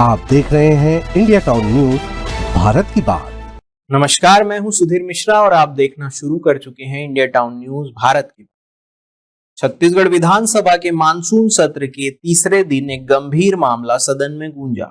आप देख रहे हैं इंडिया टाउन न्यूज भारत की बात। नमस्कार, मैं हूं सुधीर मिश्रा और आप देखना शुरू कर चुके हैं इंडिया टाउन न्यूज भारत की बात। छत्तीसगढ़ विधानसभा के मानसून सत्र के तीसरे दिन एक गंभीर मामला सदन में गूंजा।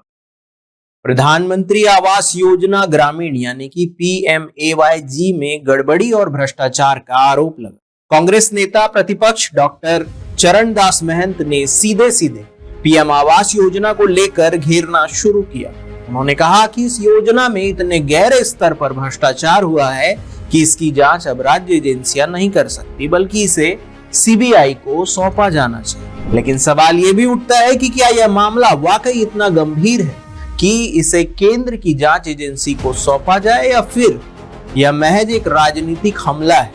प्रधानमंत्री आवास योजना ग्रामीण यानी कि PMAYG में गड़बड़ी और भ्रष्टाचार का आरोप लगा। कांग्रेस नेता प्रतिपक्ष डॉक्टर चरणदास महंत ने सीधे सीधे PM आवास योजना को लेकर घेरना शुरू किया। उन्होंने कहा कि इस योजना में इतने गहरे स्तर पर भ्रष्टाचार हुआ है कि इसकी जांच अब राज्य एजेंसियां नहीं कर सकती, बल्कि इसे CBI को सौंपा जाना चाहिए। लेकिन सवाल यह भी उठता है कि क्या यह मामला वाकई इतना गंभीर है कि इसे केंद्र की जांच एजेंसी को सौंपा जाए, या फिर यह महज एक राजनीतिक हमला है।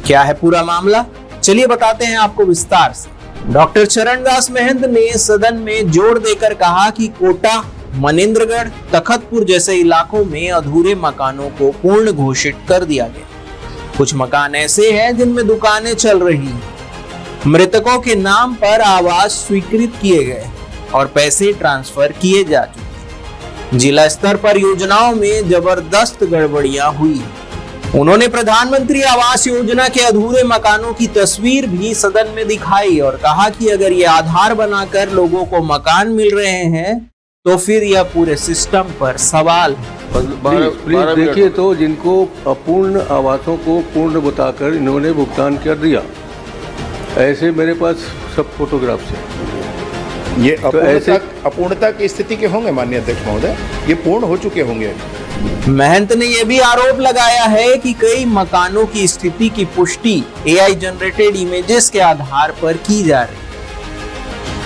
क्या है पूरा मामला, चलिए बताते हैं आपको विस्तार से। डॉक्टर चरणदास महंत ने सदन में जोर देकर कहा कि कोटा, मनेंद्रगढ़, तखतपुर जैसे इलाकों में अधूरे मकानों को पूर्ण घोषित कर दिया गया। कुछ मकान ऐसे हैं जिनमें दुकानें चल रही हैं। मृतकों के नाम पर आवास स्वीकृत किए गए और पैसे ट्रांसफर किए जा चुके। जिला स्तर पर योजनाओं में जबरदस्त गड़बड़ियां हुई। उन्होंने प्रधानमंत्री आवास योजना के अधूरे मकानों की तस्वीर भी सदन में दिखाई और कहा कि अगर ये आधार बनाकर लोगों को मकान मिल रहे हैं तो फिर यह पूरे सिस्टम पर सवाल है। प्लीज देखिए, तो जिनको अपूर्ण आवासों को पूर्ण बताकर इन्होंने भुगतान कर दिया, ऐसे मेरे पास सब फोटोग्राफ्स हैं। ये अपूर्णता की स्थिति के होंगे माननीय अध्यक्ष महोदय, ये पूर्ण हो चुके होंगे। महंत ने यह भी आरोप लगाया है कि कई मकानों की स्थिति की पुष्टि AI जनरेटेड इमेजेस के आधार पर की जा रही है।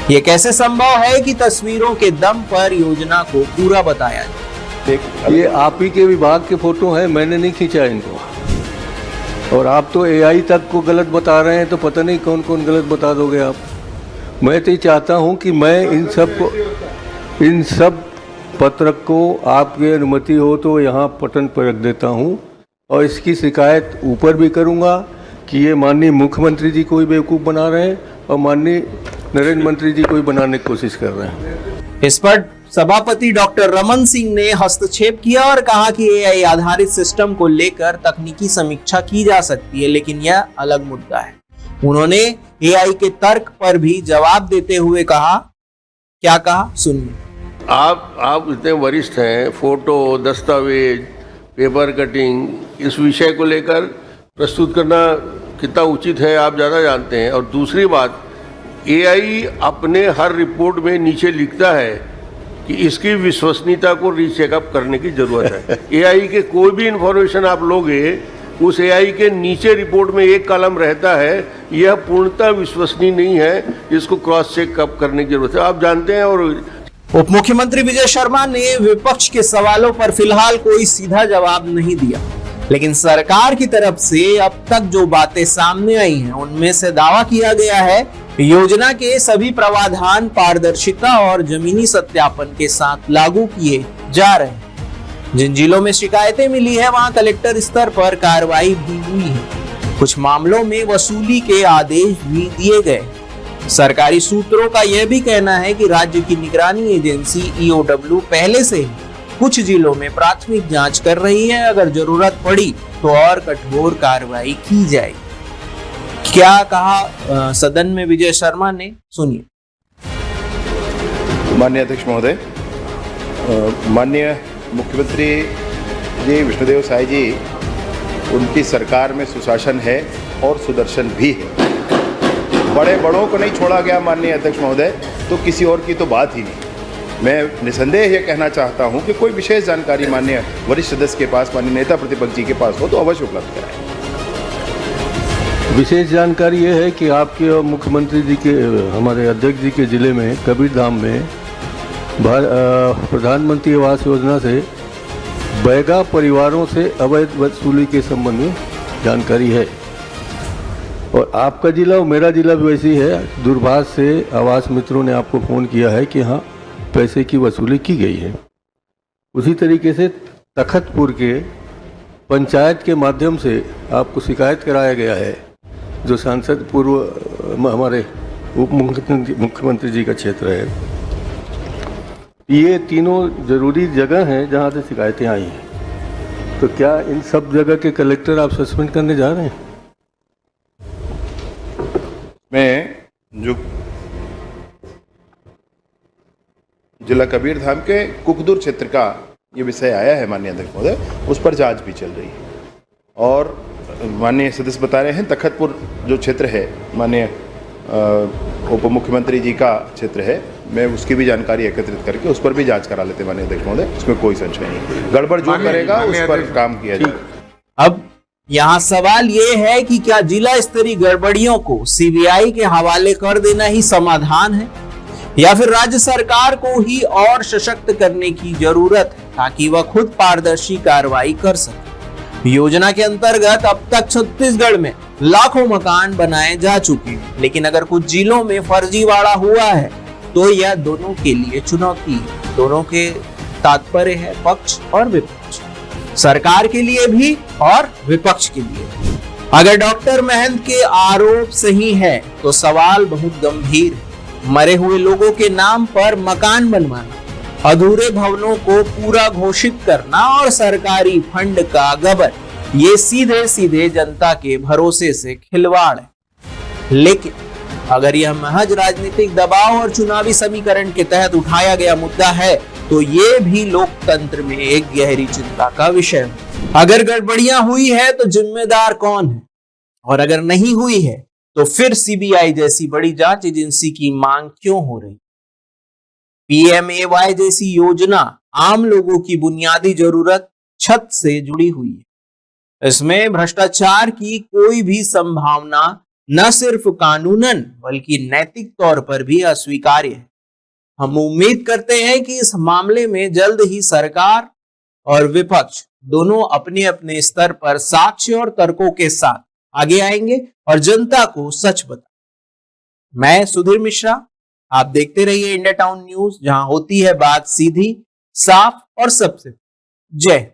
यह कैसे संभव है कि तस्वीरों के दम पर योजना को पूरा बताया जाए? ये आप ही के विभाग के फोटो हैं, मैंने नहीं खींचा इनको। और आप तो AI तक को गलत बता रहे हैं, तो पता नहीं कौन कौन गलत बता दोगे आप। मैं तो चाहता हूं कि मैं इन सब पत्रक को आपकी अनुमति हो तो यहाँ पटन पर रख देता हूँ, और इसकी शिकायत ऊपर भी करूँगा कि ये माननीय मुख्यमंत्री जी को ही बेवकूफ़ बना रहे हैं और माननीय नरेंद्र मंत्री जी को ही बनाने की कोशिश कर रहे हैं। इस पर सभापति डॉक्टर रमन सिंह ने हस्तक्षेप किया और कहा कि AI आधारित सिस्टम को लेकर तकनीकी समीक्षा की जा सकती है, लेकिन यह अलग मुद्दा है। उन्होंने AI के तर्क पर भी जवाब देते हुए कहा, क्या कहा सुनिए। आप इतने वरिष्ठ हैं, फोटो, दस्तावेज, पेपर कटिंग, इस विषय को लेकर प्रस्तुत करना कितना उचित है आप ज़्यादा जानते हैं। और दूसरी बात, AI अपने हर रिपोर्ट में नीचे लिखता है कि इसकी विश्वसनीयता को रीचेकअप करने की ज़रूरत है। AI के कोई भी इंफॉर्मेशन आप लोगे, उस AI के नीचे रिपोर्ट में एक कॉलम रहता है, यह पूर्णतः विश्वसनीय नहीं है, इसको क्रॉस चेकअप करने की जरूरत है, आप जानते हैं। और उप मुख्यमंत्री विजय शर्मा ने विपक्ष के सवालों पर फिलहाल कोई सीधा जवाब नहीं दिया, लेकिन सरकार की तरफ से अब तक जो बातें सामने आई हैं, उनमें से दावा किया गया है योजना के सभी प्रावधान पारदर्शिता और जमीनी सत्यापन के साथ लागू किए जा रहे हैं। जिन जिलों में शिकायतें मिली है वहां कलेक्टर स्तर पर कार्रवाई भी हुई है। कुछ मामलों में वसूली के आदेश भी दिए गए। सरकारी सूत्रों का यह भी कहना है कि राज्य की निगरानी एजेंसी EOW पहले से ही कुछ जिलों में प्राथमिक जांच कर रही है। अगर जरूरत पड़ी तो और कठोर कार्रवाई की जाएगी। क्या कहा सदन में विजय शर्मा ने, सुनिए। माननीय अध्यक्ष महोदय, माननीय मुख्यमंत्री जी विष्णुदेव साय जी, उनकी सरकार में सुशासन है और सुदर्शन भी है। बड़ों को नहीं छोड़ा गया माननीय अध्यक्ष महोदय, तो किसी और की तो बात ही नहीं। मैं निसंदेह ये कहना चाहता हूँ कि कोई विशेष जानकारी माननीय वरिष्ठ सदस्य के पास, माननीय नेता प्रतिपक्ष जी के पास हो तो अवश्य उपलब्ध कराएं। विशेष जानकारी ये है कि आपके और मुख्यमंत्री जी के, हमारे अध्यक्ष जी के ज़िले में कबीरधाम में प्रधानमंत्री आवास योजना से बैगा परिवारों से अवैध वसूली के संबंध में जानकारी है। और आपका जिला और मेरा जिला भी वैसी है। दूरभाष से आवास मित्रों ने आपको फ़ोन किया है कि हाँ पैसे की वसूली की गई है। उसी तरीके से तखतपुर के पंचायत के माध्यम से आपको शिकायत कराया गया है, जो सांसद पूर्व हमारे उप मुख्यमंत्री जी का क्षेत्र है। ये तीनों जरूरी जगह हैं जहाँ से शिकायतें आई हैं। तो क्या इन सब जगह के कलेक्टर आप सस्पेंड करने जा रहे हैं? मैं जो जिला कबीर धाम के कुकदुर क्षेत्र का ये विषय आया है माननीय अध्यक्ष महोदय, उस पर जांच भी चल रही है और माननीय सदस्य बता रहे हैं तखतपुर जो क्षेत्र है माननीय उप मुख्यमंत्री जी का क्षेत्र है, मैं उसकी भी जानकारी एकत्रित करके उस पर भी जांच करा लेते माननीय अध्यक्ष महोदय, उसमें कोई संशय नहीं। गड़बड़ जो करेगा उस पर काम किया जाएगा। अब यहाँ सवाल ये है कि क्या जिला स्तरीय गड़बड़ियों को सीबीआई के हवाले कर देना ही समाधान है या फिर राज्य सरकार को ही और सशक्त करने की जरूरत है ताकि वह खुद पारदर्शी कार्रवाई कर सके। योजना के अंतर्गत अब तक छत्तीसगढ़ में लाखों मकान बनाए जा चुके हैं, लेकिन अगर कुछ जिलों में फर्जीवाड़ा हुआ है तो यह दोनों के लिए चुनौती है। दोनों के तात्पर्य है पक्ष और विपक्ष, सरकार के लिए भी और विपक्ष के लिए भी। अगर डॉक्टर महंत के आरोप सही है तो सवाल बहुत गंभीर है। मरे हुए लोगों के नाम पर मकान बनवाना, अधूरे भवनों को पूरा घोषित करना और सरकारी फंड का गबन, ये सीधे सीधे जनता के भरोसे से खिलवाड़ है। लेकिन अगर यह महज राजनीतिक दबाव और चुनावी समीकरण के तहत उठाया गया मुद्दा है तो ये भी लोकतंत्र में एक गहरी चिंता का विषय है। अगर गड़बड़ियां हुई है तो जिम्मेदार कौन है, और अगर नहीं हुई है तो फिर सीबीआई जैसी बड़ी जांच एजेंसी की मांग क्यों हो रही? पीएमएवाई जैसी योजना आम लोगों की बुनियादी जरूरत छत से जुड़ी हुई है। इसमें भ्रष्टाचार की कोई भी संभावना न सिर्फ कानूनन बल्कि नैतिक तौर पर भी अस्वीकार्य है। हम उम्मीद करते हैं कि इस मामले में जल्द ही सरकार और विपक्ष दोनों अपने अपने स्तर पर साक्ष्य और तर्कों के साथ आगे आएंगे और जनता को सच बता। मैं सुधीर मिश्रा, आप देखते रहिए इंडिया टाउन न्यूज, जहां होती है बात सीधी, साफ और सबसे। जय।